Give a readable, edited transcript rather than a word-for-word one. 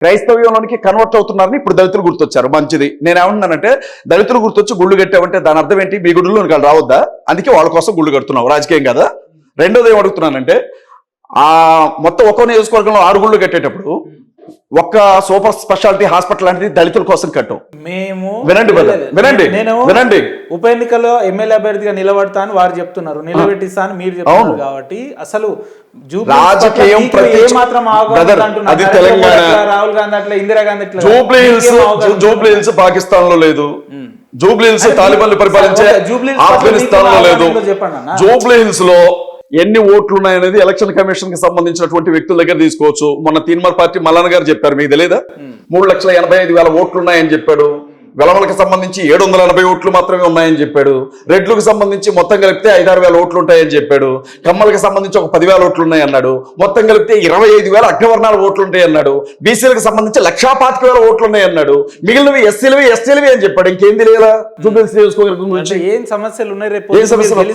క్రైస్తవ్యంలోనికి convert అవుతున్నారని ఇప్పుడు దళితులు గుర్తొచ్చారు. మంచిది. నేను ఏమంటున్నానంటే దళితులు గుర్తొచ్చి గుళ్ళు కట్టామంటే దాని అర్థం ఏంటి? మీ గుడిలోనికి వాళ్ళు రావద్దా? అందుకే వాళ్ళ కోసం గుళ్ళు కడుతున్నావు, రాజకీయం కదా. రెండోది ఏం అడుగుతున్నానంటే మొత్తం ఒక్కో నియోజకవర్గంలో 6 గుళ్ళు కట్టేటప్పుడు ఒక్క సూపర్ స్పెషాలిటీ హాస్పిటల్ లాంటిది దళితుల కోసం కట్టాం. మేము వినండి. ఉప ఎన్నికల్లో ఎమ్మెల్యే అభ్యర్థిగా నిలబడతా అని వారు చెప్తున్నారు, నిలబెట్టిస్తా అని మీరు చెప్తున్నారు. కాబట్టి అసలు రాజకీయం అది తెలంగాణ, రాహుల్ గాంధీ అట్లా, ఇందిరాగాంధీ అట్లా, జూబ్లీ హిల్స్ పాకిస్తాన్ లో లేదు, జూబ్లీ హిల్స్ తాలిబాన్లు పరిపాలించే ఆఫ్ఘనిస్తాన్ లో లేదు. జూబ్లీ హిల్స్ లో ఎన్ని ఓట్లు ఉన్నాయనేది ఎలక్షన్ కమిషన్ కి సంబంధించినటువంటి వ్యక్తుల దగ్గర తీసుకోవచ్చు. మొన్న తీన్మార్ పార్టీ మల్లన్న గారు చెప్పారు, మీకు తెలియదా? 3,85,000 ఓట్లు ఉన్నాయని చెప్పాడు. వెలమలకు సంబంధించి 780 ఓట్లు మాత్రమే ఉన్నాయని చెప్పాడు. రెడ్లకు సంబంధించి మొత్తం కలిపితే 5,000-6,000 ఓట్లు ఉంటాయని చెప్పాడు. కమ్మలకు సంబంధించి ఒక 10,000 ఓట్లు ఉన్నాయి అన్నాడు. మొత్తం కలిపితే 25,000 అగ్రవర్ణాల ఓట్లు ఉంటాయి అన్నాడు. బీసీలకు సంబంధించి 1,25,000 ఓట్లు ఉన్నాయి అన్నాడు. మిగిలినవి ఎస్సీలవి అని చెప్పాడు. ఇంకేం తెలియదా? ఏం సమస్యలు ఉన్నాయి రేపు